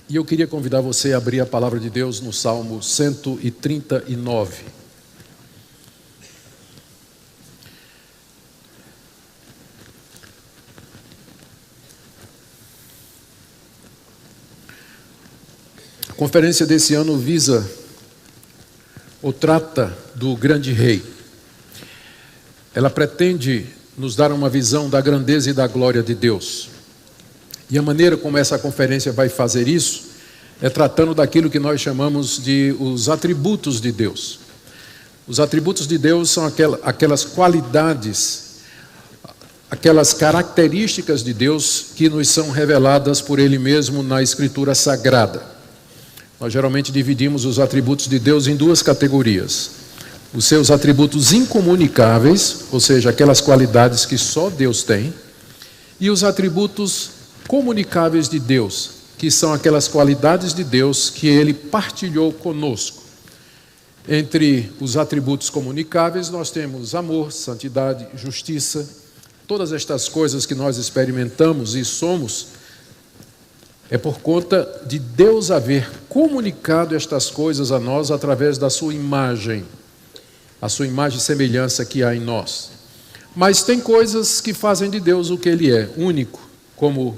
E eu queria convidar você a abrir a palavra de Deus no Salmo 139. A conferência desse ano visa ou trata do grande rei. Ela pretende nos dar uma visão da grandeza e da glória de Deus. E a maneira como essa conferência vai fazer isso é tratando daquilo que nós chamamos de os atributos de Deus. Os atributos de Deus são aquelas qualidades, aquelas características de Deus que nos são reveladas por Ele mesmo na Escritura Sagrada. Nós geralmente dividimos os atributos de Deus em duas categorias. Os seus atributos incomunicáveis, ou seja, aquelas qualidades que só Deus tem, e os atributos comunicáveis de Deus, que são aquelas qualidades de Deus que Ele partilhou conosco. Entre os atributos comunicáveis nós temos amor, santidade, justiça. Todas estas coisas que nós experimentamos e somos é por conta de Deus haver comunicado estas coisas a nós através da sua imagem, a sua imagem e semelhança que há em nós. Mas tem coisas que fazem de Deus o que Ele é, único, como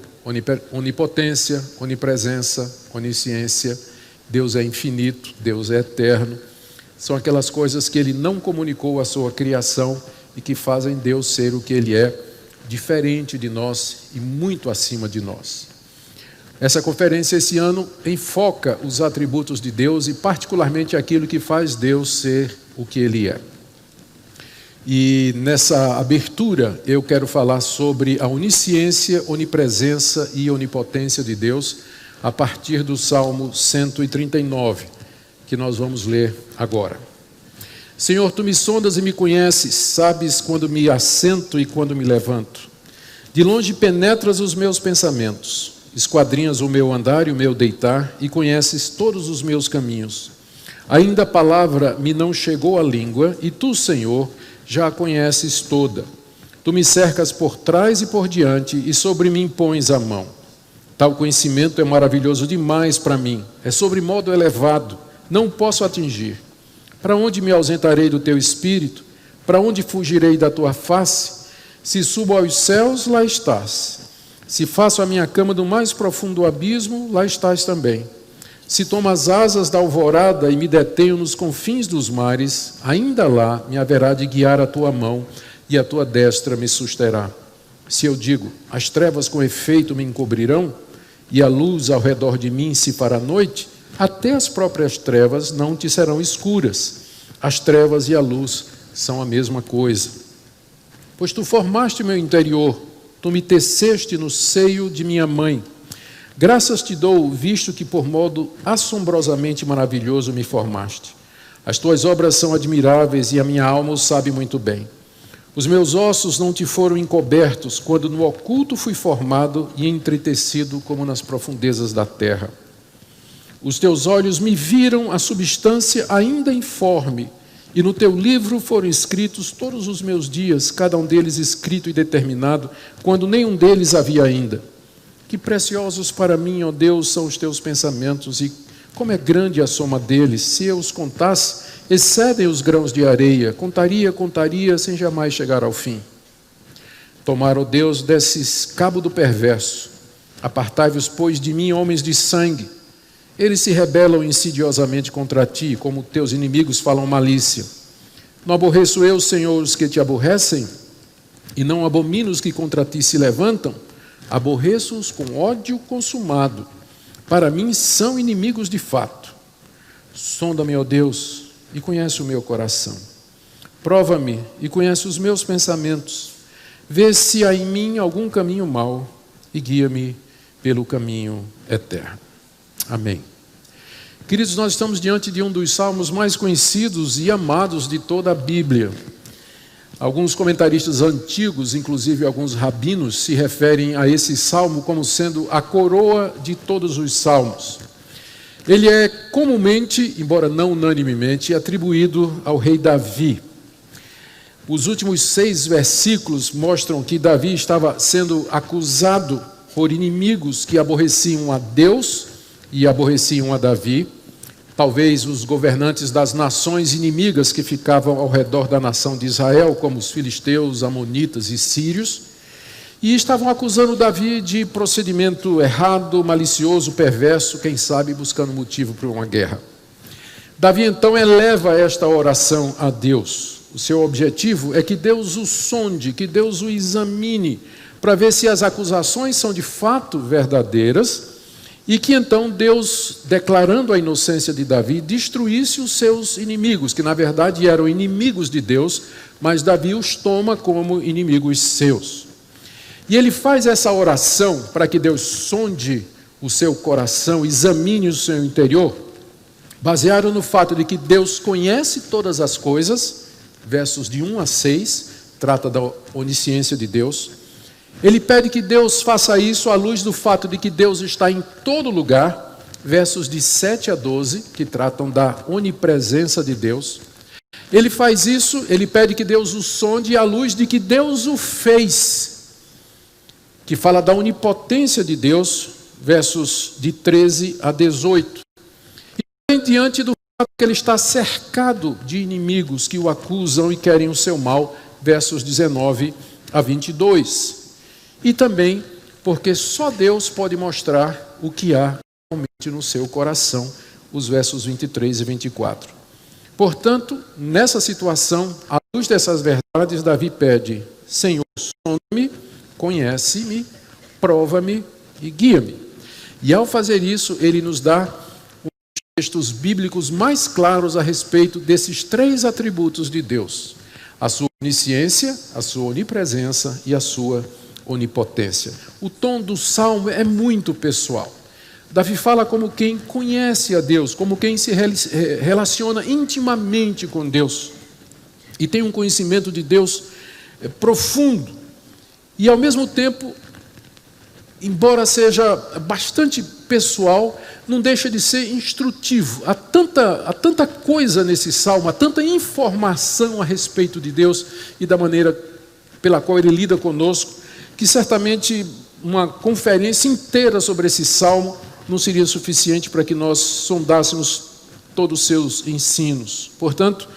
onipotência, onipresença, onisciência. Deus é infinito, Deus é eterno. São aquelas coisas que Ele não comunicou à sua criação e que fazem Deus ser o que Ele é, diferente de nós e muito acima de nós. Essa conferência esse ano enfoca os atributos de Deus e particularmente aquilo que faz Deus ser o que Ele é. E nessa abertura eu quero falar sobre a onisciência, onipresença e onipotência de Deus a partir do Salmo 139, que nós vamos ler agora. Senhor, Tu me sondas e me conheces, sabes quando me assento e quando me levanto. De longe penetras os meus pensamentos, esquadrinhas o meu andar e o meu deitar e conheces todos os meus caminhos. Ainda a palavra me não chegou à língua e Tu, Senhor, já a conheces toda. Tu me cercas por trás e por diante e sobre mim pões a mão. Tal conhecimento é maravilhoso demais para mim, é sobremodo elevado, não posso atingir. Para onde me ausentarei do Teu Espírito? Para onde fugirei da Tua face? Se subo aos céus, lá estás. Se faço a minha cama no mais profundo abismo, lá estás também. Se tomo as asas da alvorada e me detenho nos confins dos mares, ainda lá me haverá de guiar a Tua mão e a Tua destra me susterá. Se eu digo, as trevas com efeito me encobrirão e a luz ao redor de mim se fará noite, até as próprias trevas não te serão escuras. As trevas e a luz são a mesma coisa. Pois Tu formaste meu interior, Tu me teceste no seio de minha mãe. Graças te dou, visto que por modo assombrosamente maravilhoso me formaste. As Tuas obras são admiráveis e a minha alma o sabe muito bem. Os meus ossos não te foram encobertos, quando no oculto fui formado e entretecido como nas profundezas da terra. Os Teus olhos me viram a substância ainda informe, e no Teu livro foram escritos todos os meus dias, cada um deles escrito e determinado, quando nenhum deles havia ainda. Que preciosos para mim, ó Deus, são os Teus pensamentos, e como é grande a soma deles. Se eu os contasse, excedem os grãos de areia. Contaria, sem jamais chegar ao fim. Tomar, ó Deus, desses cabo do perverso. Apartai-vos, pois, de mim, homens de sangue. Eles se rebelam insidiosamente contra Ti, como Teus inimigos falam malícia. Não aborreço eu, Senhor, os que Te aborrecem? E não abomino os que contra Ti se levantam? Aborreço-os com ódio consumado. Para mim são inimigos de fato. Sonda-me, ó Deus, e conhece o meu coração. Prova-me e conhece os meus pensamentos. Vê se há em mim algum caminho mau e guia-me pelo caminho eterno. Amém. Queridos, nós estamos diante de um dos salmos mais conhecidos e amados de toda a Bíblia. Alguns comentaristas antigos, inclusive alguns rabinos, se referem a esse salmo como sendo a coroa de todos os salmos. Ele é comumente, embora não unanimemente, atribuído ao rei Davi. Os últimos 6 versículos mostram que Davi estava sendo acusado por inimigos que aborreciam a Deus e aborreciam a Davi, talvez os governantes das nações inimigas que ficavam ao redor da nação de Israel, como os filisteus, amonitas e sírios, e estavam acusando Davi de procedimento errado, malicioso, perverso, quem sabe buscando motivo para uma guerra. Davi então eleva esta oração a Deus. O seu objetivo é que Deus o sonde, que Deus o examine, para ver se as acusações são de fato verdadeiras, e que então Deus, declarando a inocência de Davi, destruísse os seus inimigos, que na verdade eram inimigos de Deus, mas Davi os toma como inimigos seus. E ele faz essa oração para que Deus sonde o seu coração, examine o seu interior, baseado no fato de que Deus conhece todas as coisas, versos de 1 a 6, trata da onisciência de Deus. Ele pede que Deus faça isso à luz do fato de que Deus está em todo lugar, versos de 7 a 12, que tratam da onipresença de Deus. Ele faz isso, ele pede que Deus o sonde à luz de que Deus o fez, que fala da onipotência de Deus, versos de 13 a 18. E diante do fato que ele está cercado de inimigos que o acusam e querem o seu mal, versos 19 a 22. E também porque só Deus pode mostrar o que há realmente no seu coração, os versos 23 e 24. Portanto, nessa situação, à luz dessas verdades, Davi pede: Senhor, sonda-me, conhece-me, prova-me e guia-me. E ao fazer isso, ele nos dá os textos bíblicos mais claros a respeito desses 3 atributos de Deus: a sua onisciência, a sua onipresença e a sua onipotência. O tom do salmo é muito pessoal. Davi fala como quem conhece a Deus, como quem se relaciona intimamente com Deus e tem um conhecimento de Deus profundo. E ao mesmo tempo, embora seja bastante pessoal, não deixa de ser instrutivo. Há tanta coisa nesse salmo, há tanta informação a respeito de Deus e da maneira pela qual Ele lida conosco, que certamente uma conferência inteira sobre esse salmo não seria suficiente para que nós sondássemos todos os seus ensinos. Portanto,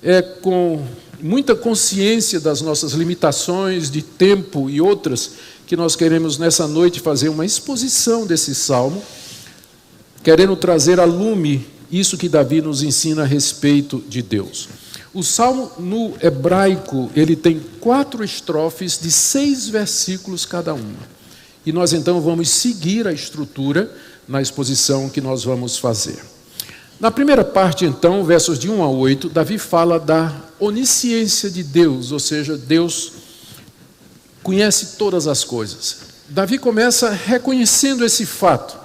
é com muita consciência das nossas limitações de tempo e outras que nós queremos nessa noite fazer uma exposição desse salmo, querendo trazer a lume isso que Davi nos ensina a respeito de Deus. O salmo no hebraico, ele tem 4 estrofes de 6 versículos cada uma. E nós então vamos seguir a estrutura na exposição que nós vamos fazer. Na primeira parte, então, versos de 1 a 8, Davi fala da onisciência de Deus, ou seja, Deus conhece todas as coisas. Davi começa reconhecendo esse fato.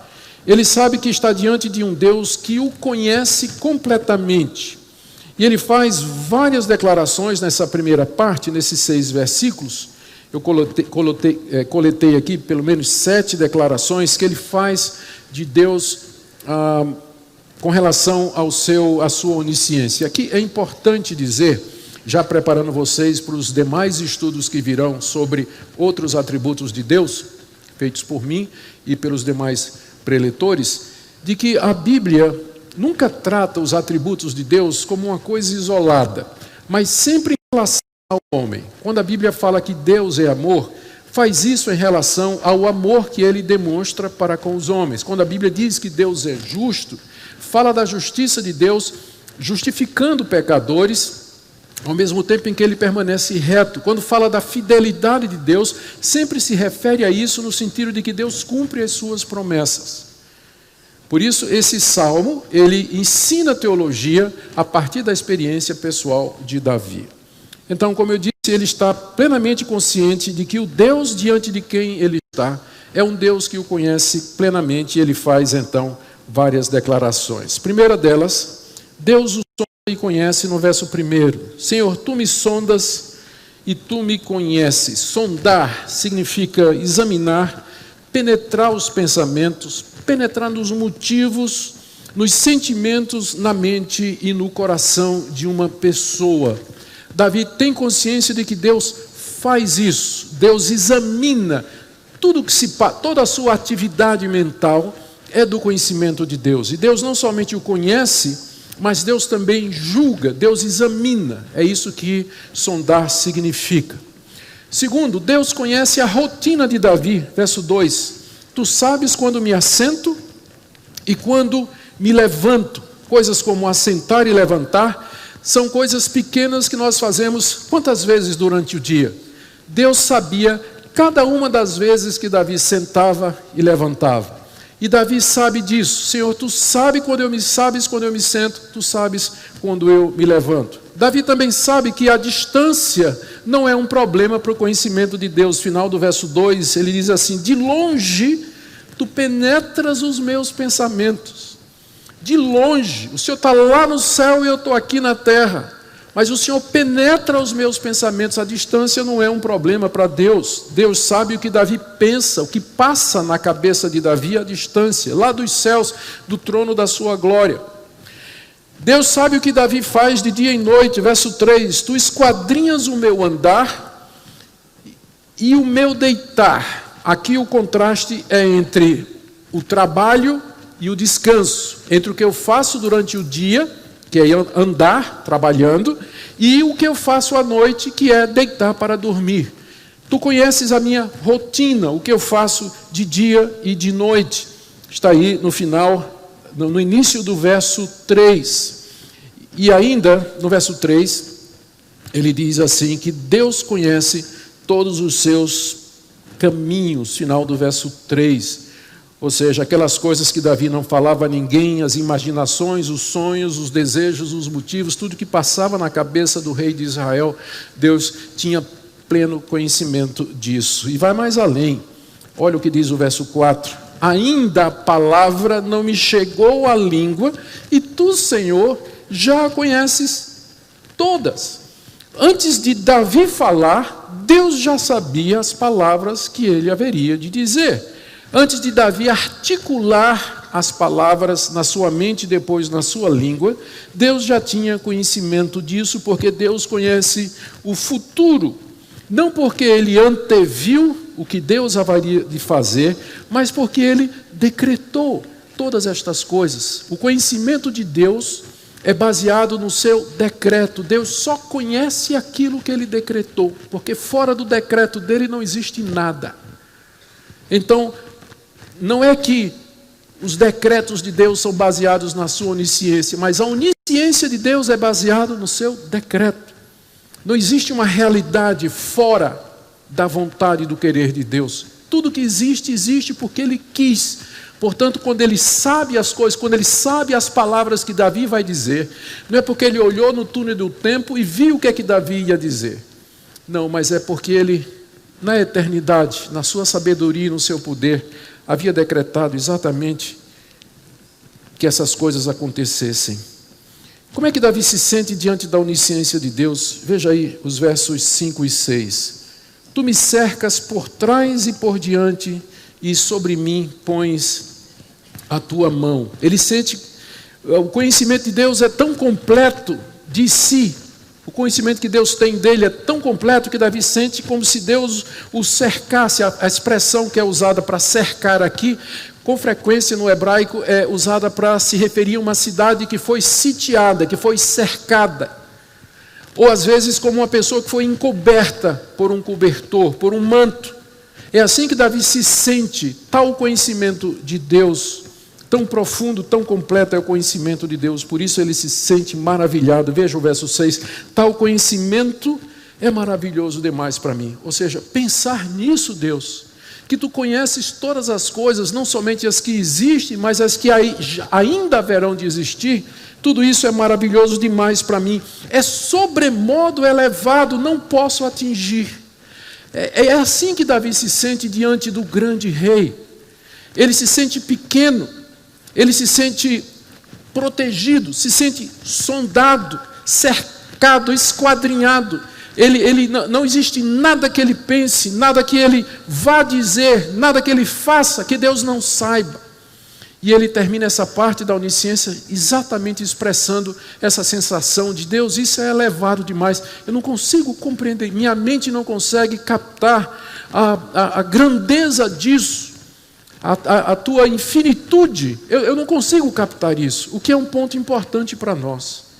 Ele sabe que está diante de um Deus que o conhece completamente. E ele faz várias declarações nessa primeira parte, nesses 6 versículos. Eu coletei aqui pelo menos 7 declarações que ele faz de Deus com relação à sua onisciência. Aqui é importante dizer, já preparando vocês para os demais estudos que virão sobre outros atributos de Deus, feitos por mim e pelos demais preletores, de que a Bíblia nunca trata os atributos de Deus como uma coisa isolada, mas sempre em relação ao homem. Quando a Bíblia fala que Deus é amor, faz isso em relação ao amor que Ele demonstra para com os homens. Quando a Bíblia diz que Deus é justo, fala da justiça de Deus, justificando pecadores, ao mesmo tempo em que Ele permanece reto. Quando fala da fidelidade de Deus, sempre se refere a isso no sentido de que Deus cumpre as suas promessas. Por isso, esse salmo, ele ensina teologia a partir da experiência pessoal de Davi. Então, como eu disse, ele está plenamente consciente de que o Deus diante de quem ele está é um Deus que o conhece plenamente, e ele faz, então, várias declarações. Primeira delas, Deus o sonda e conhece no verso 1. Senhor, tu me sondas e tu me conheces. Sondar significa examinar, penetrar os pensamentos, penetrar nos motivos, nos sentimentos, na mente e no coração de uma pessoa. Davi tem consciência de que Deus faz isso. Deus examina toda a sua atividade mental, é do conhecimento de Deus. E Deus não somente o conhece, mas Deus também julga, Deus examina. É isso que sondar significa. Segundo, Deus conhece a rotina de Davi. Verso 2. Tu sabes quando me assento e quando me levanto. Coisas como assentar e levantar são coisas pequenas que nós fazemos quantas vezes durante o dia? Deus sabia cada uma das vezes que Davi sentava e levantava. E Davi sabe disso. Senhor, tu sabes quando eu me sento, tu sabes quando eu me levanto. Davi também sabe que a distância não é um problema para o conhecimento de Deus. Final do verso 2, ele diz assim: de longe tu penetras os meus pensamentos. De longe, o Senhor está lá no céu e eu estou aqui na terra. Mas o Senhor penetra os meus pensamentos. A distância não é um problema para Deus. Deus sabe o que Davi pensa, o que passa na cabeça de Davi à distância, lá dos céus, do trono da sua glória. Deus sabe o que Davi faz de dia e noite. Verso 3, tu esquadrinhas o meu andar e o meu deitar. Aqui o contraste é entre o trabalho e o descanso, entre o que eu faço durante o dia, que é andar, trabalhando, e o que eu faço à noite, que é deitar para dormir. Tu conheces a minha rotina, o que eu faço de dia e de noite. Está aí no final, no início do verso 3. E ainda, no verso 3, ele diz assim, que Deus conhece todos os seus caminhos, final do verso 3. Ou seja, aquelas coisas que Davi não falava a ninguém, as imaginações, os sonhos, os desejos, os motivos, tudo que passava na cabeça do rei de Israel, Deus tinha pleno conhecimento disso. E vai mais além. Olha o que diz o verso 4. Ainda a palavra não me chegou à língua, e tu, Senhor, já a conheces todas. Antes de Davi falar, Deus já sabia as palavras que ele haveria de dizer. Antes de Davi articular as palavras na sua mente e depois na sua língua, Deus já tinha conhecimento disso, porque Deus conhece o futuro. Não porque ele anteviu o que Deus haveria de fazer, mas porque ele decretou todas estas coisas. O conhecimento de Deus é baseado no seu decreto. Deus só conhece aquilo que ele decretou, porque fora do decreto dele não existe nada. Então, não é que os decretos de Deus são baseados na sua onisciência, mas a onisciência de Deus é baseada no seu decreto. Não existe uma realidade fora da vontade e do querer de Deus. Tudo que existe, existe porque Ele quis. Portanto, quando Ele sabe as coisas, quando Ele sabe as palavras que Davi vai dizer, não é porque Ele olhou no túnel do tempo e viu o que é que Davi ia dizer. Não, mas é porque Ele, na eternidade, na sua sabedoria e no seu poder, havia decretado exatamente que essas coisas acontecessem. Como é que Davi se sente diante da onisciência de Deus? Veja aí os versos 5 e 6. Tu me cercas por trás e por diante, e sobre mim pões a tua mão. Ele sente, o conhecimento de Deus é tão completo de si, o conhecimento que Deus tem dele é tão completo que Davi sente como se Deus o cercasse. A expressão que é usada para cercar aqui, com frequência no hebraico, é usada para se referir a uma cidade que foi sitiada, que foi cercada. Ou às vezes como uma pessoa que foi encoberta por um cobertor, por um manto. É assim que Davi se sente. Tal conhecimento de Deus, tão profundo, tão completo é o conhecimento de Deus. Por isso ele se sente maravilhado. Veja o verso 6. Tal conhecimento é maravilhoso demais para mim. Ou seja, pensar nisso, Deus, que tu conheces todas as coisas, não somente as que existem, mas as que ainda haverão de existir. Tudo isso é maravilhoso demais para mim. É sobremodo elevado, não posso atingir. É assim que Davi se sente diante do grande rei. Ele se sente pequeno, ele se sente protegido, se sente sondado, cercado, esquadrinhado. Não existe nada que ele pense, nada que ele vá dizer, nada que ele faça que Deus não saiba. E ele termina essa parte da onisciência exatamente expressando essa sensação de Deus, isso é elevado demais. Eu não consigo compreender, minha mente não consegue captar a grandeza disso. a tua infinitude. Eu não consigo captar isso, o que é um ponto importante para nós.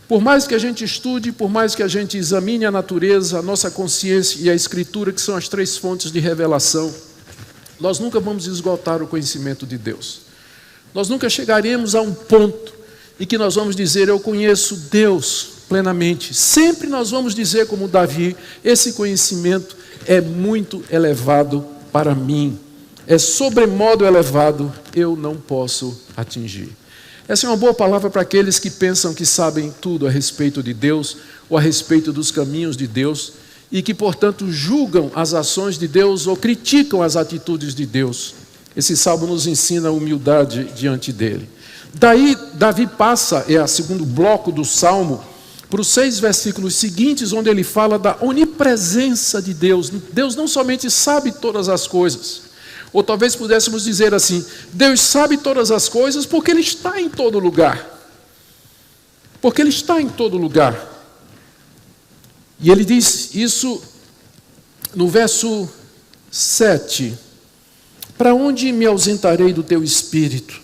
Por mais que a gente estude, por mais que a gente examine a natureza, a nossa consciência e a Escritura, que são as 3 fontes de revelação, nós nunca vamos esgotar o conhecimento de Deus. Nós nunca chegaremos a um ponto em que nós vamos dizer, eu conheço Deus plenamente. Sempre nós vamos dizer, como Davi, esse conhecimento é muito elevado para mim. É sobremodo elevado, eu não posso atingir. Essa é uma boa palavra para aqueles que pensam que sabem tudo a respeito de Deus, ou a respeito dos caminhos de Deus, e que, portanto, julgam as ações de Deus ou criticam as atitudes de Deus. Esse salmo nos ensina a humildade diante dele. Daí, Davi passa, o segundo bloco do salmo, para os 6 versículos seguintes, onde ele fala da onipresença de Deus. Deus não somente sabe todas as coisas, ou talvez pudéssemos dizer assim, Deus sabe todas as coisas porque Ele está em todo lugar. Porque Ele está em todo lugar. E ele diz isso no verso 7. Para onde me ausentarei do teu espírito?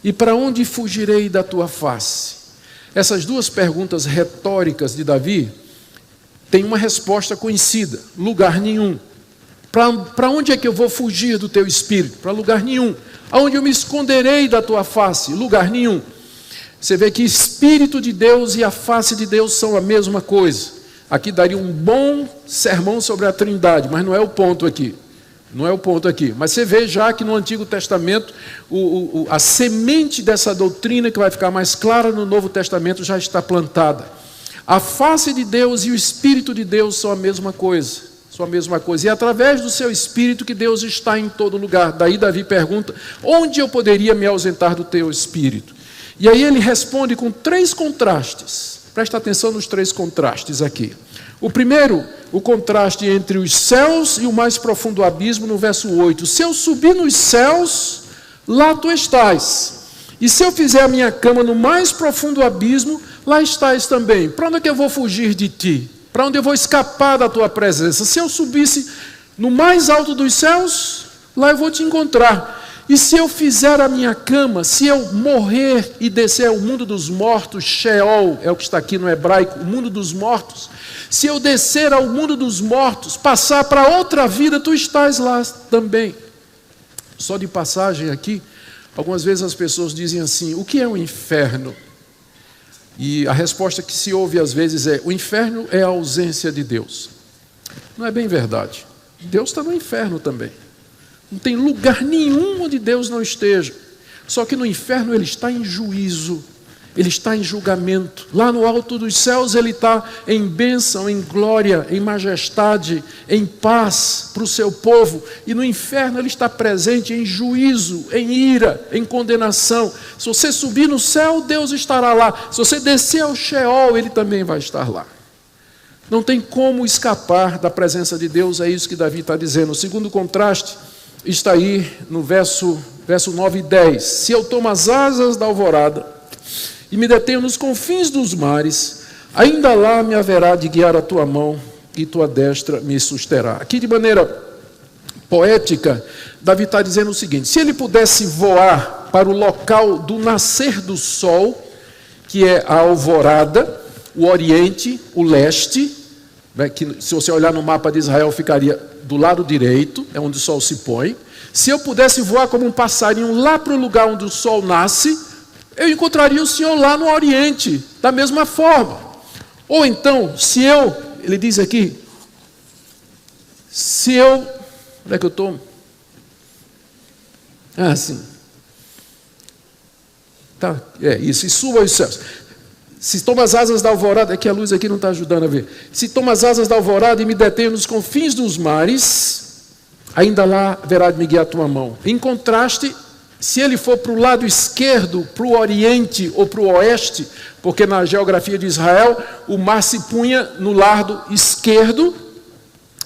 E para onde fugirei da tua face? Essas 2 perguntas retóricas de Davi têm uma resposta conhecida: lugar nenhum. Para onde é que eu vou fugir do teu espírito? Para lugar nenhum. Aonde eu me esconderei da tua face? Lugar nenhum. Você vê que espírito de Deus e a face de Deus são a mesma coisa. Aqui daria um bom sermão sobre a Trindade, mas não é o ponto aqui. Não é o ponto aqui. Mas você vê já que no Antigo Testamento, a semente dessa doutrina, que vai ficar mais clara no Novo Testamento, já está plantada. A face de Deus e o Espírito de Deus são a mesma coisa. E é através do seu Espírito que Deus está em todo lugar. Daí Davi pergunta, onde eu poderia me ausentar do teu Espírito? E aí ele responde com 3 contrastes. Presta atenção nos 3 contrastes aqui. O primeiro, o contraste entre os céus e o mais profundo abismo, no verso 8. Se eu subir nos céus, lá tu estás. E se eu fizer a minha cama no mais profundo abismo, lá estás também. Para onde é que eu vou fugir de ti? Para onde eu vou escapar da tua presença? Se eu subisse no mais alto dos céus, lá eu vou te encontrar. E se eu fizer a minha cama, se eu morrer e descer ao mundo dos mortos, Sheol, é o que está aqui no hebraico, o mundo dos mortos. Se eu descer ao mundo dos mortos, passar para outra vida, tu estás lá também. Só de passagem aqui, algumas vezes as pessoas dizem assim, o que é o inferno? E a resposta que se ouve às vezes é, o inferno é a ausência de Deus. Não é bem verdade. Deus está no inferno também. Não tem lugar nenhum onde Deus não esteja. Só que no inferno Ele está em juízo. Ele está em julgamento. Lá no alto dos céus Ele está em bênção, em glória, em majestade, em paz para o seu povo. E no inferno Ele está presente em juízo, em ira, em condenação. Se você subir no céu, Deus estará lá. Se você descer ao Sheol, Ele também vai estar lá. Não tem como escapar da presença de Deus, é isso que Davi está dizendo. O segundo contraste está aí no verso 9 e 10. Se eu tomo as asas da alvorada e me detenho nos confins dos mares, ainda lá me haverá de guiar a tua mão e tua destra me susterá. Aqui de maneira poética, Davi está dizendo o seguinte, se ele pudesse voar para o local do nascer do sol, que é a alvorada, o oriente, o leste, né, que se você olhar no mapa de Israel ficaria do lado direito, é onde o sol se põe. Se eu pudesse voar como um passarinho lá para o lugar onde o sol nasce, eu encontraria o Senhor lá no Oriente, da mesma forma. Ou então, ele diz aqui, onde é que eu estou? Sim. Tá, isso, e suba aos céus. Se toma as asas da alvorada, é que a luz aqui não está ajudando a ver. Se toma as asas da alvorada e me detenho nos confins dos mares, ainda lá haverá de me guiar a tua mão. Em contraste, se ele for para o lado esquerdo, para o oriente ou para o oeste, porque na geografia de Israel, o mar se punha no lado esquerdo,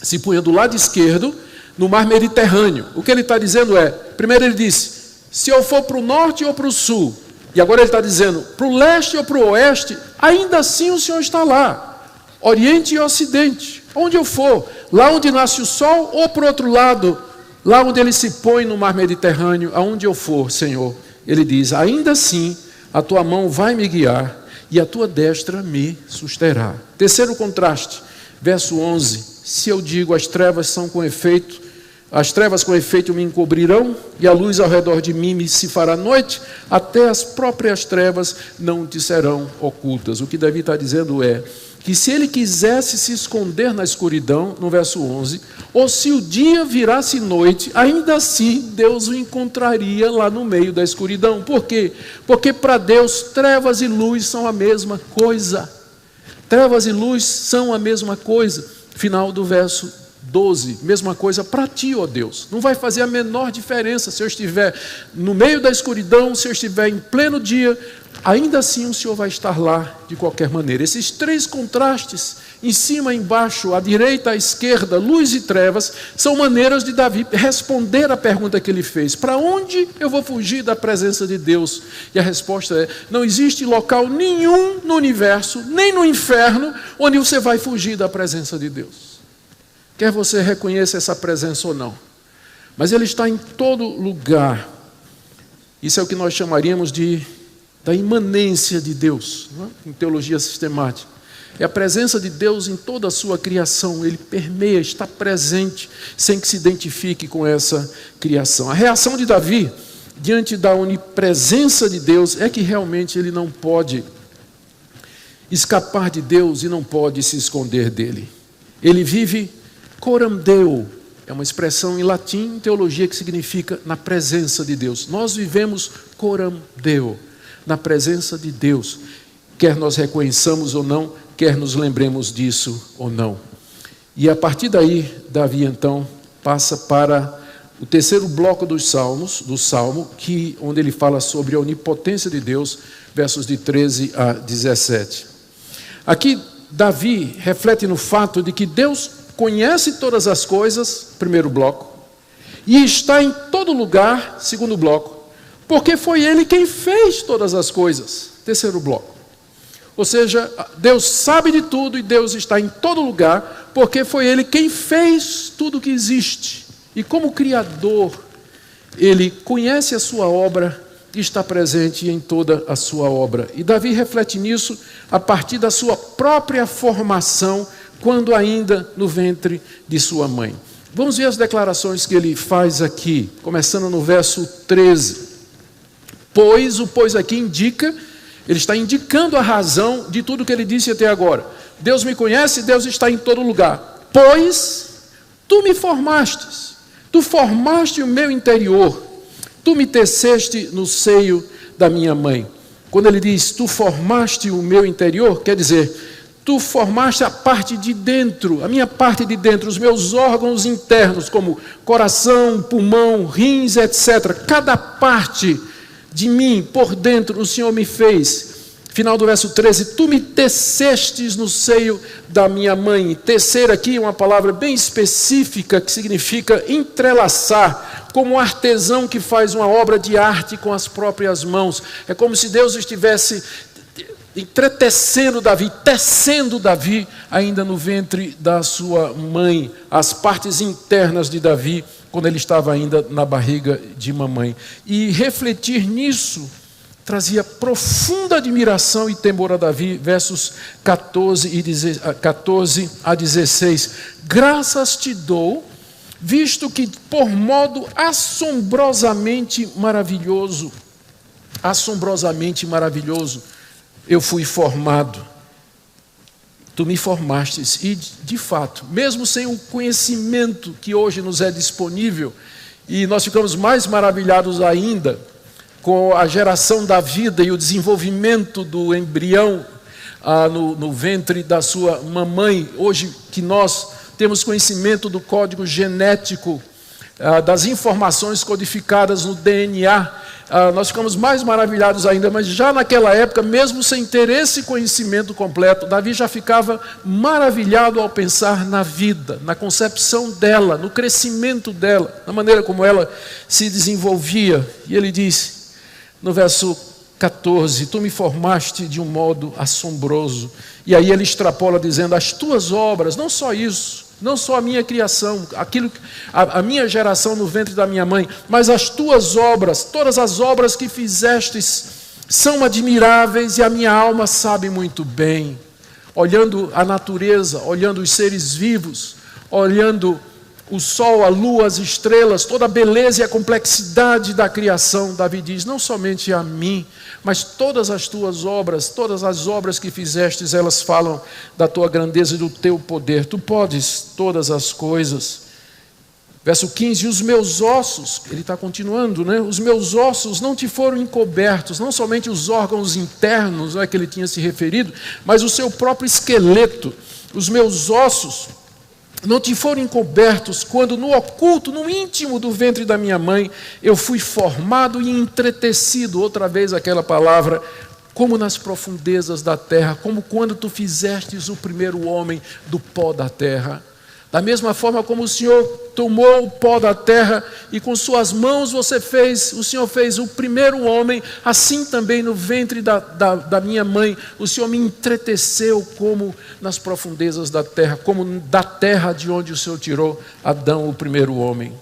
se punha do lado esquerdo, no mar Mediterrâneo. O que ele está dizendo é, primeiro ele disse, se eu for para o norte ou para o sul, e agora ele está dizendo, para o leste ou para o oeste, ainda assim o Senhor está lá, Oriente e Ocidente, onde eu for, lá onde nasce o sol ou para o outro lado lá onde ele se põe no mar Mediterrâneo, aonde eu for, Senhor, ele diz: ainda assim a tua mão vai me guiar e a tua destra me susterá. Terceiro contraste, verso 11: se eu digo as trevas com efeito me encobrirão, e a luz ao redor de mim se fará noite, até as próprias trevas não te serão ocultas. O que Davi está dizendo é que se ele quisesse se esconder na escuridão, no verso 11, ou se o dia virasse noite, ainda assim Deus o encontraria lá no meio da escuridão. Por quê? Porque para Deus trevas e luz são a mesma coisa. Trevas e luz são a mesma coisa. Final do verso 12, mesma coisa para ti, ó Deus. Não vai fazer a menor diferença se eu estiver no meio da escuridão, se eu estiver em pleno dia, ainda assim o Senhor vai estar lá de qualquer maneira. Esses três contrastes, em cima e embaixo, à direita, à esquerda, luz e trevas, são maneiras de Davi responder à pergunta que ele fez: para onde eu vou fugir da presença de Deus? E a resposta é: não existe local nenhum no universo, nem no inferno, onde você vai fugir da presença de Deus. Quer você reconheça essa presença ou não. Mas Ele está em todo lugar. Isso é o que nós chamaríamos da imanência de Deus, não é? Em teologia sistemática. É a presença de Deus em toda a sua criação. Ele permeia, está presente, sem que se identifique com essa criação. A reação de Davi, diante da onipresença de Deus, é que realmente ele não pode escapar de Deus e não pode se esconder dele. Ele vive coram Deo, é uma expressão em latim, em teologia, que significa na presença de Deus. Nós vivemos coram Deo, na presença de Deus, quer nós reconheçamos ou não, quer nos lembremos disso ou não. E a partir daí, Davi então passa para o terceiro bloco do Salmo, onde ele fala sobre a onipotência de Deus, versos de 13 a 17. Aqui, Davi reflete no fato de que Deus conhece todas as coisas, primeiro bloco, e está em todo lugar, segundo bloco, porque foi Ele quem fez todas as coisas, terceiro bloco. Ou seja, Deus sabe de tudo e Deus está em todo lugar, porque foi Ele quem fez tudo que existe. E como Criador, Ele conhece a sua obra e está presente em toda a sua obra. E Davi reflete nisso a partir da sua própria formação, quando ainda no ventre de sua mãe. Vamos ver as declarações que ele faz aqui, começando no verso 13. Pois, o pois aqui indica, ele está indicando a razão de tudo que ele disse até agora. Deus me conhece, Deus está em todo lugar. Pois, tu me formastes, tu formaste o meu interior, tu me teceste no seio da minha mãe. Quando ele diz, tu formaste o meu interior, quer dizer, tu formaste a parte de dentro, a minha parte de dentro, os meus órgãos internos, como coração, pulmão, rins, etc. Cada parte de mim, por dentro, o Senhor me fez. Final do verso 13, tu me tecestes no seio da minha mãe. Tecer aqui é uma palavra bem específica, que significa entrelaçar, como um artesão que faz uma obra de arte com as próprias mãos. É como se Deus estivesse entretecendo Davi, tecendo Davi, ainda no ventre da sua mãe, as partes internas de Davi, quando ele estava ainda na barriga de mamãe. E refletir nisso trazia profunda admiração e temor a Davi, versos 14 a 16. Graças te dou, visto que por modo assombrosamente maravilhoso, eu fui formado. Tu me formastes. E, de fato, mesmo sem o conhecimento que hoje nos é disponível, e nós ficamos mais maravilhados ainda com a geração da vida e o desenvolvimento do embrião no ventre da sua mamãe, hoje que nós temos conhecimento do código genético, das informações codificadas no DNA, nós ficamos mais maravilhados ainda, mas já naquela época, mesmo sem ter esse conhecimento completo, Davi já ficava maravilhado ao pensar na vida, na concepção dela, no crescimento dela, na maneira como ela se desenvolvia. E ele diz, no verso 14, tu me formaste de um modo assombroso. E aí ele extrapola dizendo, as tuas obras, não só isso, não só a minha criação, a minha geração no ventre da minha mãe, mas as tuas obras, todas as obras que fizestes são admiráveis e a minha alma sabe muito bem. Olhando a natureza, olhando os seres vivos, olhando o sol, a lua, as estrelas, toda a beleza e a complexidade da criação, Davi diz, não somente a mim, mas todas as tuas obras, todas as obras que fizestes, elas falam da tua grandeza e do teu poder. Tu podes todas as coisas. Verso 15, os meus ossos, ele está continuando, né? Os meus ossos não te foram encobertos, não somente os órgãos internos, não é que ele tinha se referido, mas o seu próprio esqueleto. Os meus ossos não te foram encobertos quando no oculto, no íntimo do ventre da minha mãe, eu fui formado e entretecido, outra vez aquela palavra, como nas profundezas da terra, como quando tu fizestes o primeiro homem do pó da terra. Da mesma forma como o Senhor tomou o pó da terra e com suas mãos o Senhor fez o primeiro homem, assim também no ventre da minha mãe, o Senhor me entreteceu como nas profundezas da terra, como da terra de onde o Senhor tirou Adão, o primeiro homem.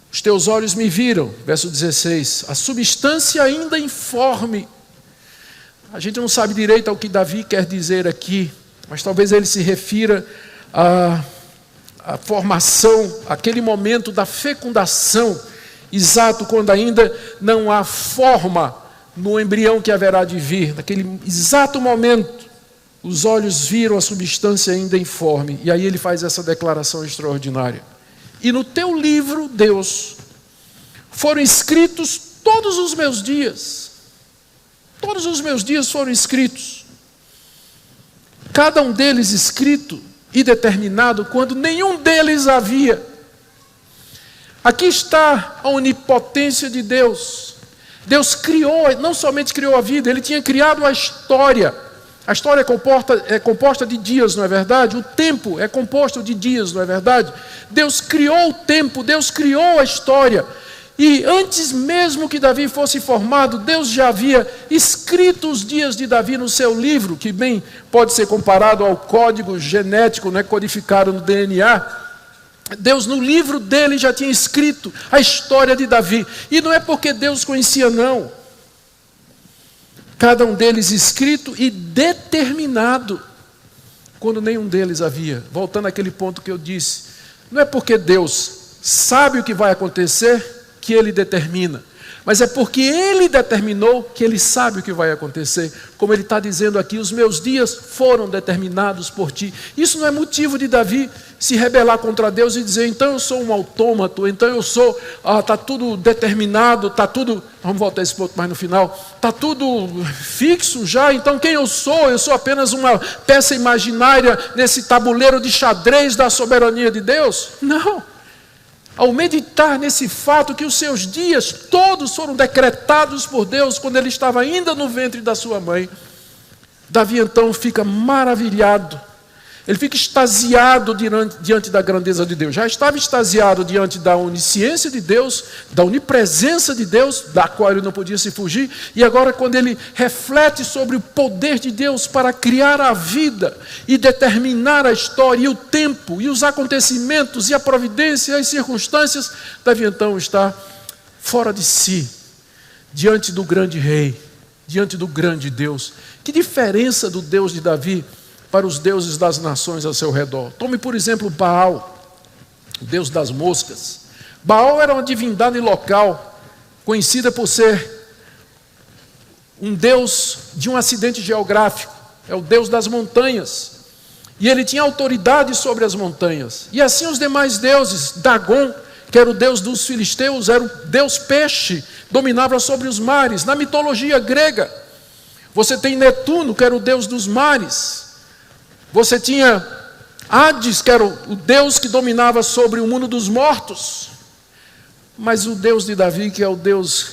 Os teus olhos me viram, verso 16, a substância ainda informe. A gente não sabe direito ao que Davi quer dizer aqui, mas talvez ele se refira a formação, aquele momento da fecundação, exato quando ainda não há forma no embrião que haverá de vir, naquele exato momento, os olhos viram a substância ainda informe, e aí ele faz essa declaração extraordinária. E no teu livro, Deus, foram escritos todos os meus dias foram escritos, cada um deles escrito e determinado quando nenhum deles havia. Aqui está a onipotência de Deus. Deus criou, não somente criou a vida, Ele tinha criado a história. A história é composta de dias, não é verdade? O tempo é composto de dias, não é verdade? Deus criou o tempo, Deus criou a história. E antes mesmo que Davi fosse formado, Deus já havia escrito os dias de Davi no seu livro, que bem pode ser comparado ao código genético, né, codificado no DNA. Deus no livro dele já tinha escrito a história de Davi. E não é porque Deus conhecia, não. Cada um deles escrito e determinado, quando nenhum deles havia. Voltando àquele ponto que eu disse, não é porque Deus sabe o que vai acontecer que Ele determina, mas é porque Ele determinou que Ele sabe o que vai acontecer. Como Ele está dizendo aqui, os meus dias foram determinados por Ti. Isso não é motivo de Davi se rebelar contra Deus e dizer, então eu sou um autômato, então eu sou, está tudo determinado, está tudo, vamos voltar a esse ponto mais no final, está tudo fixo já, então quem eu sou apenas uma peça imaginária nesse tabuleiro de xadrez da soberania de Deus? Não. Ao meditar nesse fato que os seus dias todos foram decretados por Deus quando ele estava ainda no ventre da sua mãe, Davi então fica maravilhado, ele fica extasiado diante da grandeza de Deus. Já estava extasiado diante da onisciência de Deus, da onipresença de Deus, da qual ele não podia se fugir, e agora quando ele reflete sobre o poder de Deus para criar a vida e determinar a história e o tempo e os acontecimentos e a providência e as circunstâncias, Davi então está fora de si, diante do grande rei, diante do grande Deus. Que diferença do Deus de Davi para os deuses das nações ao seu redor. Tome, por exemplo, Baal, o deus das moscas. Baal era uma divindade local, conhecida por ser um deus de um acidente geográfico. É o deus das montanhas. E ele tinha autoridade sobre as montanhas. E assim os demais deuses, Dagon, que era o deus dos filisteus, era o deus peixe, dominava sobre os mares. Na mitologia grega, você tem Netuno, que era o deus dos mares. Você tinha Hades, que era o Deus que dominava sobre o mundo dos mortos. Mas o Deus de Davi, que é o Deus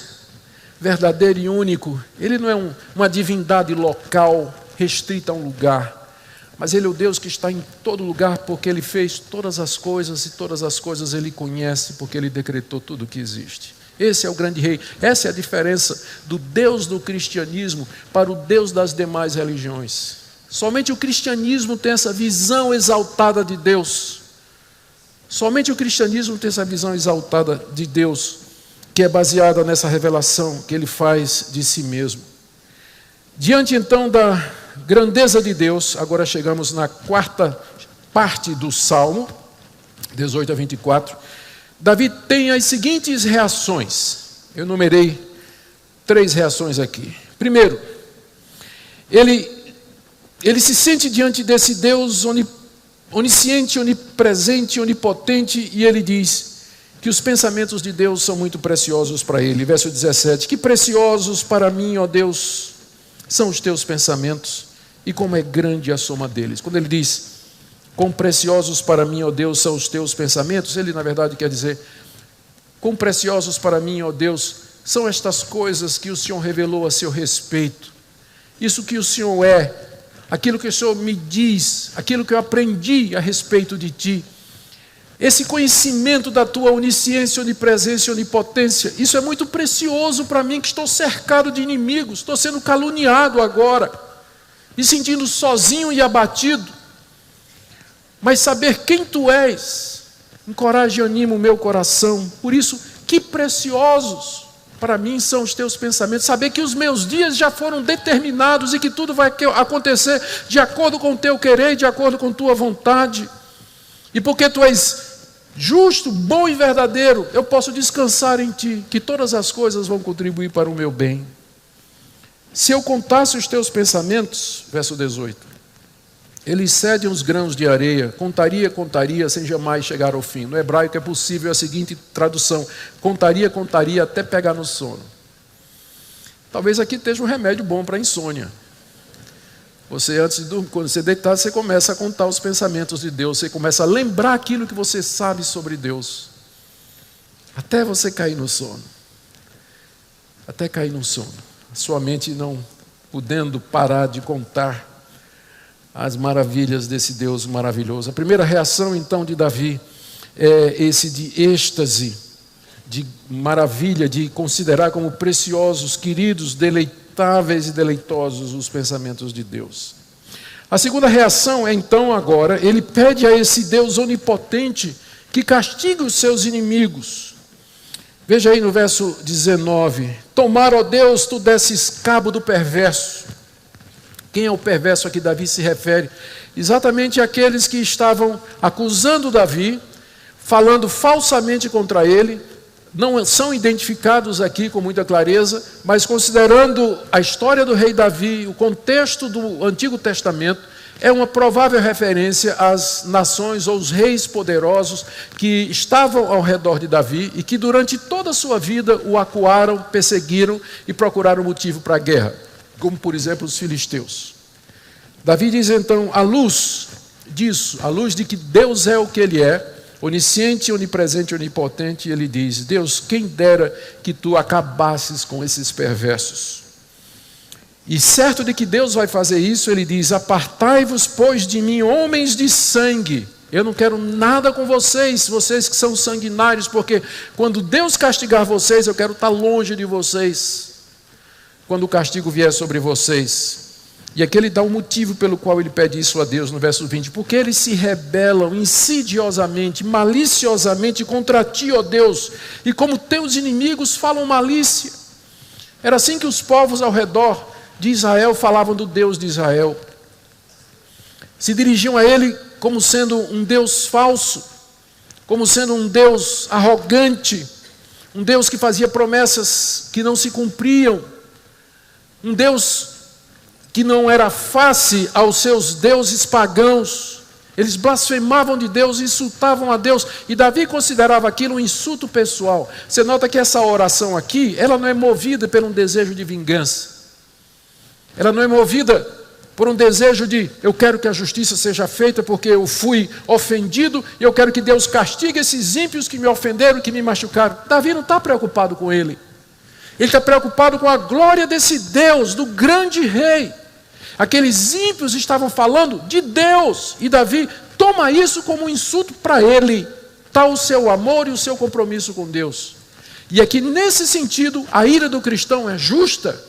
verdadeiro e único, ele não é uma divindade local, restrita a um lugar. Mas ele é o Deus que está em todo lugar, porque ele fez todas as coisas, e todas as coisas ele conhece, porque ele decretou tudo o que existe. Esse é o grande rei. Essa é a diferença do Deus do cristianismo para o Deus das demais religiões. Somente o cristianismo tem essa visão exaltada de Deus. Somente o cristianismo tem essa visão exaltada de Deus, que é baseada nessa revelação que Ele faz de si mesmo. Diante então da grandeza de Deus, agora chegamos na quarta parte do Salmo, 18 a 24. Davi tem as seguintes reações. Eu numerei 3 reações aqui. Primeiro, ele se sente diante desse Deus onisciente, onipresente, onipotente, e ele diz que os pensamentos de Deus são muito preciosos para ele. Verso 17: que preciosos para mim, ó Deus, são os teus pensamentos, e como é grande a soma deles. Quando ele diz, quão preciosos para mim, ó Deus, são os teus pensamentos, ele na verdade quer dizer, quão preciosos para mim, ó Deus, são estas coisas que o Senhor revelou a seu respeito. Isso que o Senhor é, aquilo que o Senhor me diz, aquilo que eu aprendi a respeito de Ti. Esse conhecimento da Tua onisciência, onipresença e onipotência, isso é muito precioso para mim, que estou cercado de inimigos, estou sendo caluniado agora, me sentindo sozinho e abatido. Mas saber quem Tu és, encoraja e anima o meu coração. Por isso, que preciosos para mim são os Teus pensamentos. Saber que os meus dias já foram determinados e que tudo vai acontecer de acordo com o Teu querer, de acordo com Tua vontade. E porque Tu és justo, bom e verdadeiro, eu posso descansar em Ti, que todas as coisas vão contribuir para o meu bem. Se eu contasse os Teus pensamentos, verso 18, eles cedem os grãos de areia, contaria, sem jamais chegar ao fim. No hebraico é possível a seguinte tradução: contaria, até pegar no sono. Talvez aqui esteja um remédio bom para a insônia. Você, antes de dormir, quando você deitar, você começa a contar os pensamentos de Deus, você começa a lembrar aquilo que você sabe sobre Deus, até você cair no sono. Até cair no sono. A sua mente não podendo parar de contar as maravilhas desse Deus maravilhoso. A primeira reação, então, de Davi é esse de êxtase, de maravilha, de considerar como preciosos, queridos, deleitáveis e deleitosos os pensamentos de Deus. A segunda reação é, então, agora, ele pede a esse Deus onipotente que castigue os seus inimigos. Veja aí no verso 19: tomar, ó Deus, Tu desses cabo do perverso. Quem é o perverso a que Davi se refere? Exatamente aqueles que estavam acusando Davi, falando falsamente contra ele. Não são identificados aqui com muita clareza, mas considerando a história do rei Davi, o contexto do Antigo Testamento, é uma provável referência às nações ou os reis poderosos que estavam ao redor de Davi e que durante toda a sua vida o acuaram, perseguiram e procuraram motivo para a guerra, como por exemplo os filisteus. Davi diz então, à luz disso, à luz de que Deus é o que Ele é, onisciente, onipresente, onipotente, ele diz: Deus, quem dera que Tu acabasses com esses perversos. E certo de que Deus vai fazer isso, ele diz: apartai-vos, pois, de mim, homens de sangue. Eu não quero nada com vocês, vocês que são sanguinários, porque quando Deus castigar vocês, eu quero estar longe de vocês, quando o castigo vier sobre vocês. E aqui ele dá um motivo pelo qual ele pede isso a Deus no verso 20: porque eles se rebelam insidiosamente, maliciosamente contra Ti, ó Deus, e como Teus inimigos falam malícia. Era assim que os povos ao redor de Israel falavam do Deus de Israel. Se dirigiam a Ele como sendo um Deus falso, como sendo um Deus arrogante, um Deus que fazia promessas que não se cumpriam, um Deus que não era face aos seus deuses pagãos. Eles blasfemavam de Deus, insultavam a Deus, e Davi considerava aquilo um insulto pessoal. Você nota que essa oração aqui, ela não é movida por um desejo de vingança, ela não é movida por um desejo de, eu quero que a justiça seja feita porque eu fui ofendido, e eu quero que Deus castigue esses ímpios que me ofenderam, que me machucaram. Davi não está preocupado com ele. Ele está preocupado com a glória desse Deus, do grande rei. Aqueles ímpios estavam falando de Deus, e Davi toma isso como um insulto para ele. Está o seu amor e o seu compromisso com Deus. E aqui, nesse sentido, a ira do cristão é justa.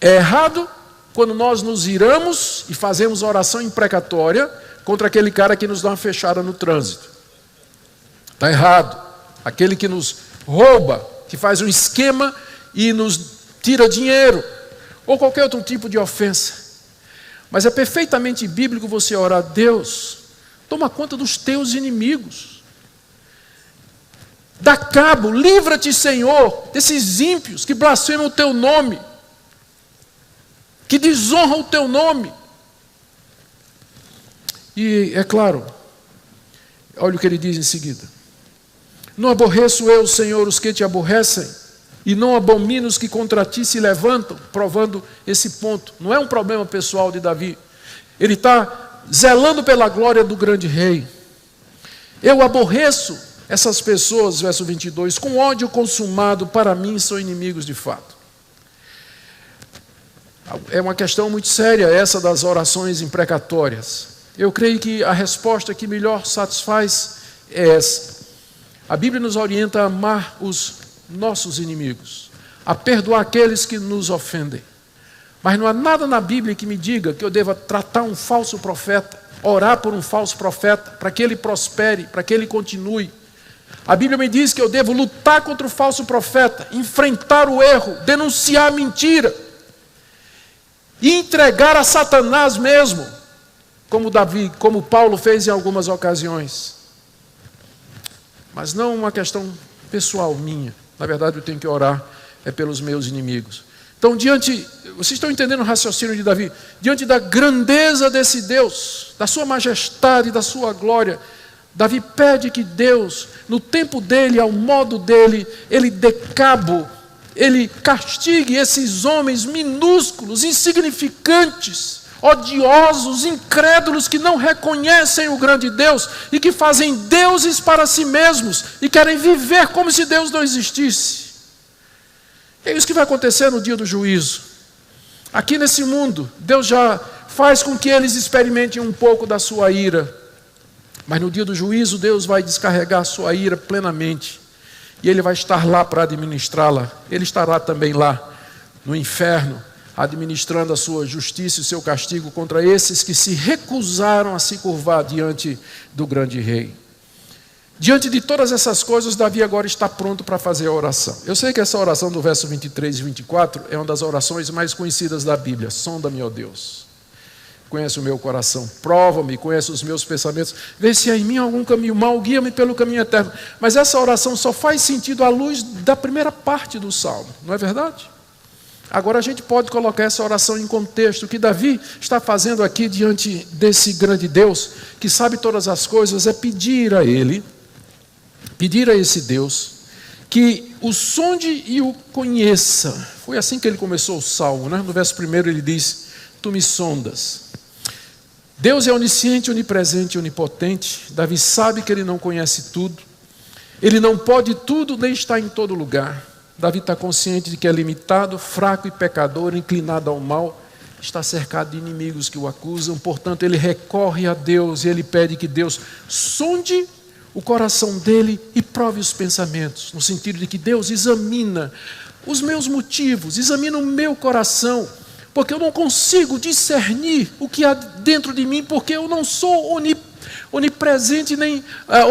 É errado quando nós nos iramos e fazemos oração imprecatória contra aquele cara que nos dá uma fechada no trânsito. Está errado. Aquele que nos rouba, que faz um esquema e nos tira dinheiro, ou qualquer outro tipo de ofensa. Mas é perfeitamente bíblico você orar: Deus, toma conta dos teus inimigos. Dá cabo, livra-te, Senhor, desses ímpios que blasfemam o teu nome, que desonram o teu nome. E é claro, olha o que ele diz em seguida: não aborreço eu, Senhor, os que te aborrecem, e não abomino os que contra ti se levantam, provando esse ponto. Não é um problema pessoal de Davi. Ele está zelando pela glória do grande rei. Eu aborreço essas pessoas, verso 22, com ódio consumado, para mim são inimigos de fato. É uma questão muito séria essa das orações imprecatórias. Eu creio que a resposta que melhor satisfaz é essa. A Bíblia nos orienta a amar os nossos inimigos, a perdoar aqueles que nos ofendem. Mas não há nada na Bíblia que me diga que eu deva tratar um falso profeta, orar por um falso profeta, para que ele prospere, para que ele continue. A Bíblia me diz que eu devo lutar contra o falso profeta, enfrentar o erro, denunciar a mentira e entregar a Satanás mesmo, como Paulo fez em algumas ocasiões. Mas não uma questão pessoal minha. Na verdade, eu tenho que orar pelos meus inimigos. Então, vocês estão entendendo o raciocínio de Davi? Diante da grandeza desse Deus, da sua majestade, da sua glória, Davi pede que Deus, no tempo dele, ao modo dele, ele dê cabo, ele castigue esses homens minúsculos, insignificantes, odiosos, incrédulos, que não reconhecem o grande Deus e que fazem deuses para si mesmos e querem viver como se Deus não existisse. É isso que vai acontecer no dia do juízo. Aqui nesse mundo, Deus já faz com que eles experimentem um pouco da sua ira. Mas no dia do juízo, Deus vai descarregar a sua ira plenamente. E Ele vai estar lá para administrá-la. Ele estará também lá no inferno, administrando a sua justiça e o seu castigo contra esses que se recusaram a se curvar diante do grande rei. Diante de todas essas coisas, Davi agora está pronto para fazer a oração. Eu sei que essa oração do verso 23 e 24 é uma das orações mais conhecidas da Bíblia. Sonda-me, ó Deus. Conhece o meu coração, prova-me, conhece os meus pensamentos, vê se há em mim algum caminho mau, guia-me pelo caminho eterno. Mas essa oração só faz sentido à luz da primeira parte do Salmo, não é verdade? Agora a gente pode colocar essa oração em contexto. O que Davi está fazendo aqui diante desse grande Deus, que sabe todas as coisas, é pedir a Ele, pedir a esse Deus, que o sonde e o conheça. Foi assim que ele começou o Salmo, né? No verso 1 ele diz: Tu me sondas. Deus é onisciente, onipresente e onipotente. Davi sabe que ele não conhece tudo. Ele não pode tudo, nem está em todo lugar. Davi está consciente de que é limitado, fraco e pecador, inclinado ao mal. Está cercado de inimigos que o acusam. Portanto, ele recorre a Deus e ele pede que Deus sonde o coração dele e prove os pensamentos. No sentido de que Deus examina os meus motivos, examina o meu coração. Porque eu não consigo discernir o que há dentro de mim, porque eu não sou onipresente nem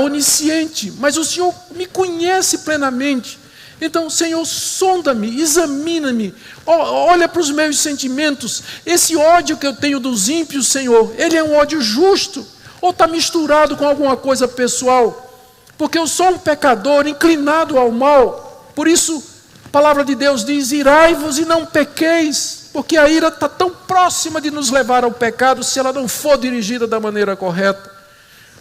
onisciente, mas o Senhor me conhece plenamente. Então, Senhor, sonda-me, examina-me, olha para os meus sentimentos. Esse ódio que eu tenho dos ímpios, Senhor, ele é um ódio justo, ou está misturado com alguma coisa pessoal? Porque eu sou um pecador, inclinado ao mal. Por isso, a palavra de Deus diz: irai-vos e não pequeis. Porque a ira está tão próxima de nos levar ao pecado, se ela não for dirigida da maneira correta.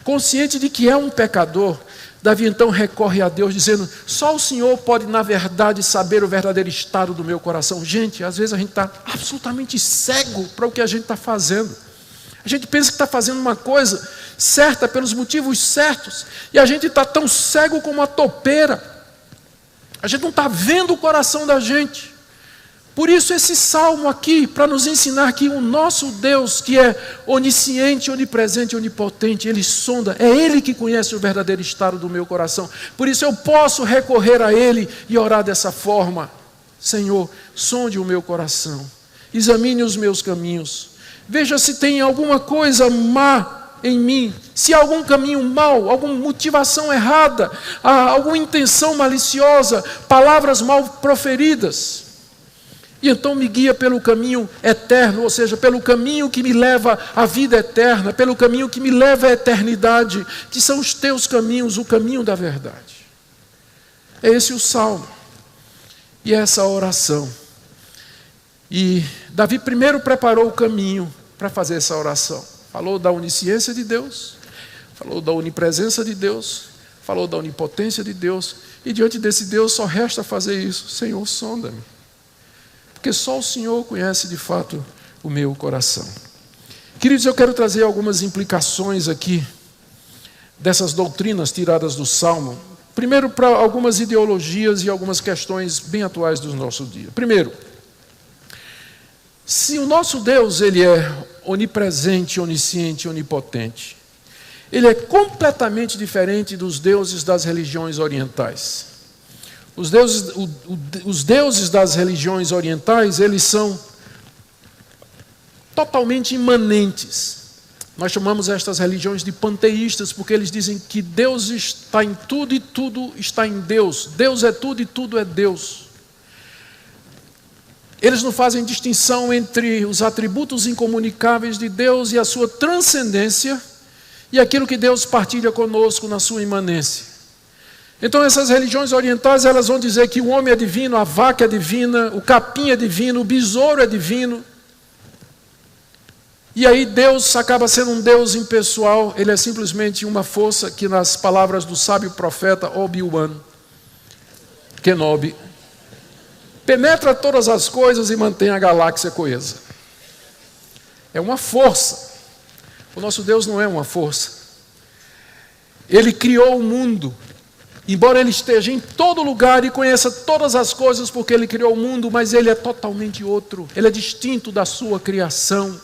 Consciente de que é um pecador, Davi então recorre a Deus dizendo: só o Senhor pode na verdade saber o verdadeiro estado do meu coração. Gente, às vezes a gente está absolutamente cego para o que a gente está fazendo. A gente pensa que está fazendo uma coisa certa pelos motivos certos, e a gente está tão cego como uma topeira. A gente não está vendo o coração da gente. Por isso esse salmo aqui, para nos ensinar que o nosso Deus, que é onisciente, onipresente, onipotente, Ele sonda, é Ele que conhece o verdadeiro estado do meu coração. Por isso eu posso recorrer a Ele e orar dessa forma: Senhor, sonde o meu coração, examine os meus caminhos, veja se tem alguma coisa má em mim, se há algum caminho mau, alguma motivação errada, alguma intenção maliciosa, palavras mal proferidas. E então me guia pelo caminho eterno, ou seja, pelo caminho que me leva à vida eterna, pelo caminho que me leva à eternidade, que são os teus caminhos, o caminho da verdade. É esse o salmo. E é essa oração. E Davi primeiro preparou o caminho para fazer essa oração. Falou da onisciência de Deus, falou da onipresença de Deus, falou da onipotência de Deus. E diante desse Deus só resta fazer isso. Senhor, sonda-me. Porque só o Senhor conhece de fato o meu coração. Queridos, eu quero trazer algumas implicações aqui dessas doutrinas tiradas do Salmo. Primeiro, para algumas ideologias e algumas questões bem atuais do nosso dia. Primeiro, se o nosso Deus ele é onipresente, onisciente, onipotente, ele é completamente diferente dos deuses das religiões orientais. Os deuses das religiões orientais, eles são totalmente imanentes. Nós chamamos estas religiões de panteístas, porque eles dizem que Deus está em tudo e tudo está em Deus. Deus é tudo e tudo é Deus. Eles não fazem distinção entre os atributos incomunicáveis de Deus e a sua transcendência e aquilo que Deus partilha conosco na sua imanência. Então essas religiões orientais, elas vão dizer que o homem é divino, a vaca é divina, o capim é divino, o besouro é divino. E aí Deus acaba sendo um Deus impessoal, ele é simplesmente uma força que, nas palavras do sábio profeta Obi-Wan Kenobi, penetra todas as coisas e mantém a galáxia coesa. É uma força. O nosso Deus não é uma força. Ele criou o mundo. Embora ele esteja em todo lugar e conheça todas as coisas porque ele criou o mundo, mas ele é totalmente outro. Ele é distinto da sua criação.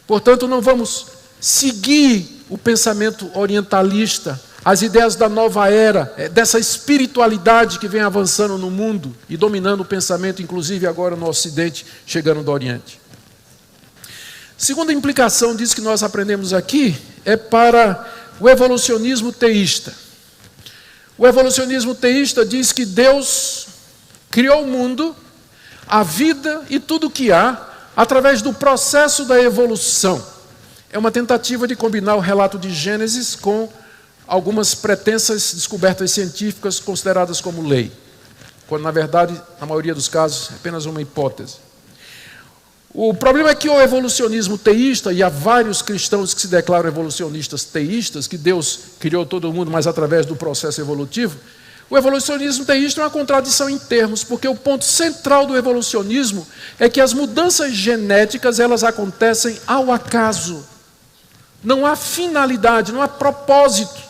Portanto, não vamos seguir o pensamento orientalista, as ideias da nova era, dessa espiritualidade que vem avançando no mundo e dominando o pensamento, inclusive agora no Ocidente, chegando do Oriente. Segunda implicação disso que nós aprendemos aqui é para o evolucionismo teísta. O evolucionismo teísta diz que Deus criou o mundo, a vida e tudo o que há através do processo da evolução. É uma tentativa de combinar o relato de Gênesis com algumas pretensas descobertas científicas consideradas como lei, quando na verdade, na maioria dos casos, é apenas uma hipótese. O problema é que o evolucionismo teísta, e há vários cristãos que se declaram evolucionistas teístas, que Deus criou todo mundo, mas através do processo evolutivo, o evolucionismo teísta é uma contradição em termos, porque o ponto central do evolucionismo é que as mudanças genéticas, elas acontecem ao acaso. Não há finalidade, não há propósito.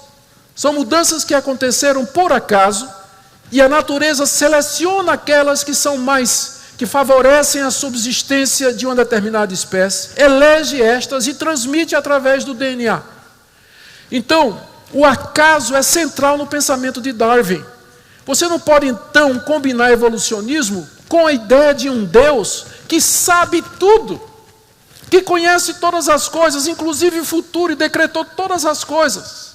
São mudanças que aconteceram por acaso, e a natureza seleciona aquelas que são que favorecem a subsistência de uma determinada espécie, elege estas e transmite através do DNA. Então, o acaso é central no pensamento de Darwin. Você não pode, então, combinar evolucionismo com a ideia de um Deus que sabe tudo, que conhece todas as coisas, inclusive o futuro, e decretou todas as coisas.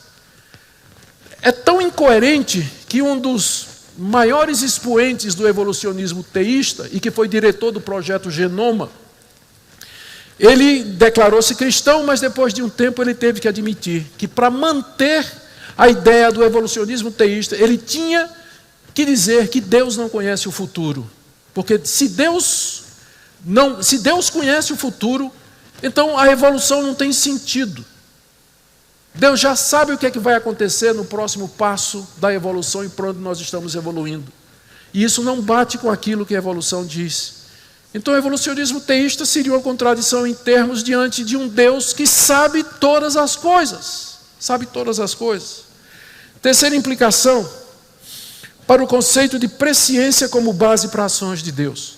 É tão incoerente que um dos maiores expoentes do evolucionismo teísta, e que foi diretor do projeto Genoma, ele declarou-se cristão, mas depois de um tempo ele teve que admitir que, para manter a ideia do evolucionismo teísta, ele tinha que dizer que Deus não conhece o futuro. Porque se Deus conhece o futuro, então a evolução não tem sentido. Deus já sabe o que é que vai acontecer no próximo passo da evolução e para onde nós estamos evoluindo. E isso não bate com aquilo que a evolução diz. Então o evolucionismo teísta seria uma contradição em termos diante de um Deus que sabe todas as coisas. Sabe todas as coisas. Terceira implicação, para o conceito de presciência como base para ações de Deus.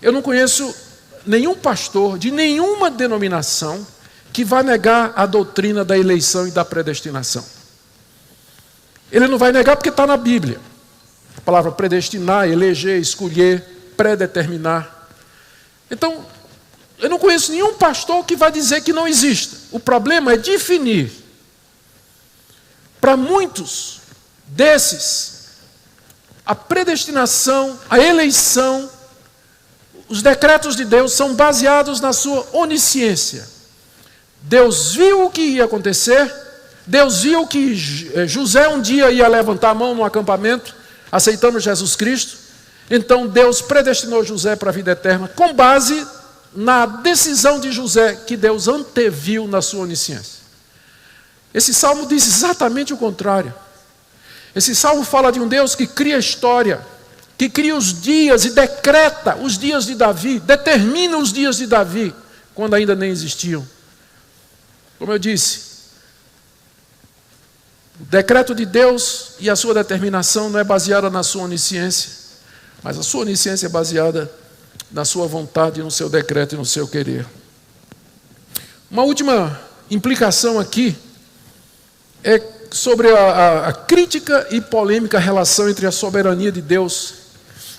Eu não conheço nenhum pastor de nenhuma denominação que vai negar a doutrina da eleição e da predestinação. Ele não vai negar porque está na Bíblia. A palavra predestinar, eleger, escolher, predeterminar. Então, eu não conheço nenhum pastor que vai dizer que não exista. o problema é definir. Para muitos desses, a predestinação, a eleição, os decretos de Deus são baseados na sua onisciência. Deus viu o que ia acontecer, Deus viu que José um dia ia levantar a mão no acampamento, aceitando Jesus Cristo. Então Deus predestinou José para a vida eterna, com base na decisão de José, que Deus anteviu na sua onisciência. Esse salmo diz exatamente o contrário. Esse salmo fala de um Deus que cria a história, que cria os dias e decreta os dias de Davi, determina os dias de Davi, quando ainda nem existiam. Como eu disse, o decreto de Deus e a sua determinação não é baseada na sua onisciência, mas a sua onisciência é baseada na sua vontade, no seu decreto e no seu querer. Uma última implicação aqui é sobre a crítica e polêmica relação entre a soberania de Deus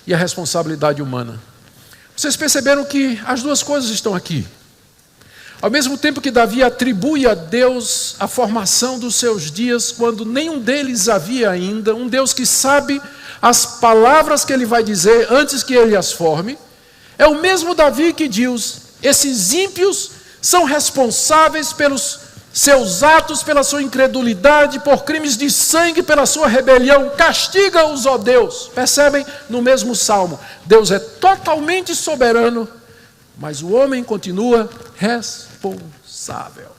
e a responsabilidade humana. Vocês perceberam que as duas coisas estão aqui. Ao mesmo tempo que Davi atribui a Deus a formação dos seus dias, quando nenhum deles havia ainda, um Deus que sabe as palavras que ele vai dizer antes que ele as forme, é o mesmo Davi que diz: esses ímpios são responsáveis pelos seus atos, pela sua incredulidade, por crimes de sangue, pela sua rebelião, castiga-os, ó Deus. Percebem no mesmo salmo, Deus é totalmente soberano, mas o homem continua responsável.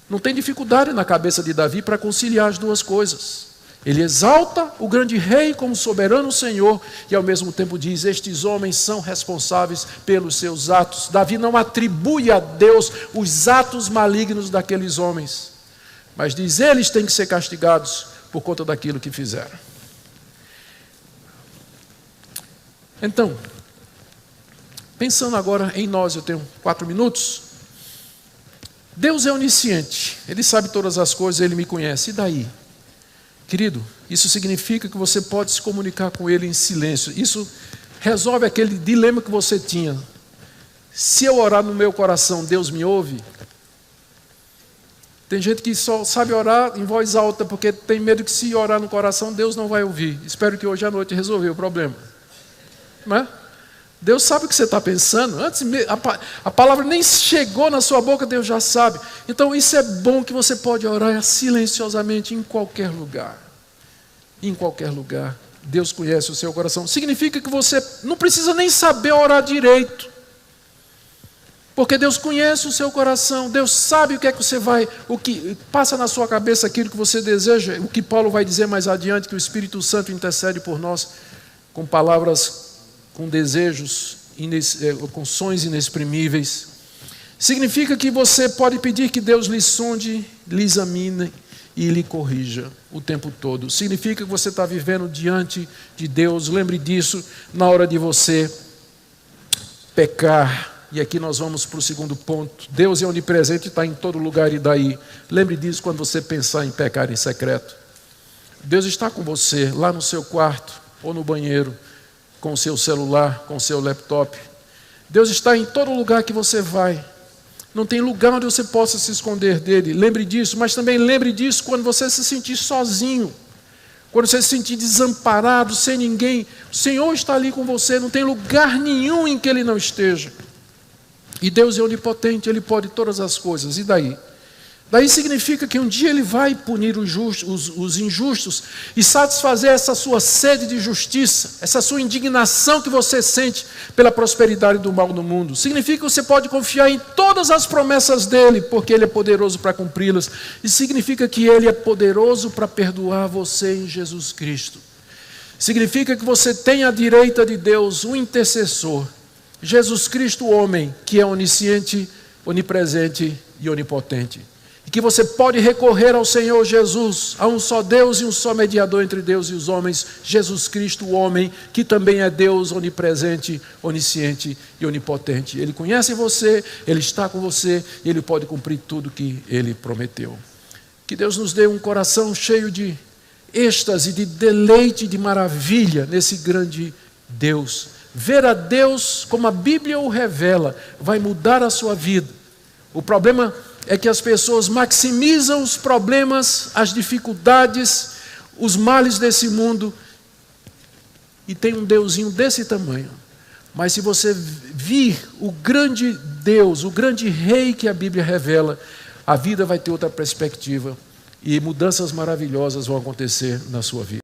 Não tem dificuldade na cabeça de Davi para conciliar as duas coisas. Ele exalta o grande rei como soberano Senhor e ao mesmo tempo diz: estes homens são responsáveis pelos seus atos. Davi não atribui a Deus os atos malignos daqueles homens, mas diz: eles têm que ser castigados por conta daquilo que fizeram. Então, pensando agora em nós, eu tenho 4 minutos. Deus é onisciente, Ele sabe todas as coisas, Ele me conhece. E daí? Querido, isso significa que você pode se comunicar com Ele em silêncio. Isso resolve aquele dilema que você tinha. Se eu orar no meu coração, Deus me ouve? Tem gente que só sabe orar em voz alta, porque tem medo que se orar no coração, Deus não vai ouvir. Espero que hoje à noite resolveu o problema. Não é? Deus sabe o que você está pensando. Antes a palavra nem chegou na sua boca, Deus já sabe. Então isso é bom, que você pode orar silenciosamente em qualquer lugar. Em qualquer lugar. Deus conhece o seu coração. Significa que você não precisa nem saber orar direito, porque Deus conhece o seu coração. Deus sabe o que é que você vai, o que passa na sua cabeça, aquilo que você deseja. O que Paulo vai dizer mais adiante, que o Espírito Santo intercede por nós com palavras, com desejos, com sonhos inexprimíveis. Significa que você pode pedir que Deus lhe sonde, lhe examine e lhe corrija o tempo todo. Significa que você está vivendo diante de Deus. Lembre disso na hora de você pecar. E aqui nós vamos para o segundo ponto. Deus é onipresente, está em todo lugar, e daí? Lembre disso quando você pensar em pecar em secreto. Deus está com você lá no seu quarto ou no banheiro, com o seu celular, com o seu laptop. Deus está em todo lugar que você vai. Não tem lugar onde você possa se esconder dele. Lembre disso, mas também lembre disso quando você se sentir sozinho, quando você se sentir desamparado, sem ninguém. O Senhor está ali com você, não tem lugar nenhum em que Ele não esteja. E Deus é onipotente, Ele pode todas as coisas. E daí? Daí significa que um dia Ele vai punir os injustos e satisfazer essa sua sede de justiça, essa sua indignação que você sente pela prosperidade do mal no mundo. Significa que você pode confiar em todas as promessas dEle, porque Ele é poderoso para cumpri-las. E significa que Ele é poderoso para perdoar você em Jesus Cristo. Significa que você tem à direita de Deus um intercessor, Jesus Cristo, o homem, que é onisciente, onipresente e onipotente. E que você pode recorrer ao Senhor Jesus, a um só Deus e um só mediador entre Deus e os homens, Jesus Cristo, o homem, que também é Deus onipresente, onisciente e onipotente. Ele conhece você, Ele está com você, e Ele pode cumprir tudo que Ele prometeu. Que Deus nos dê um coração cheio de êxtase, de deleite, de maravilha nesse grande Deus. Ver a Deus como a Bíblia o revela vai mudar a sua vida. O problema é que as pessoas maximizam os problemas, as dificuldades, os males desse mundo, e tem um Deusinho desse tamanho. Mas se você vir o grande Deus, o grande Rei que a Bíblia revela, a vida vai ter outra perspectiva e mudanças maravilhosas vão acontecer na sua vida.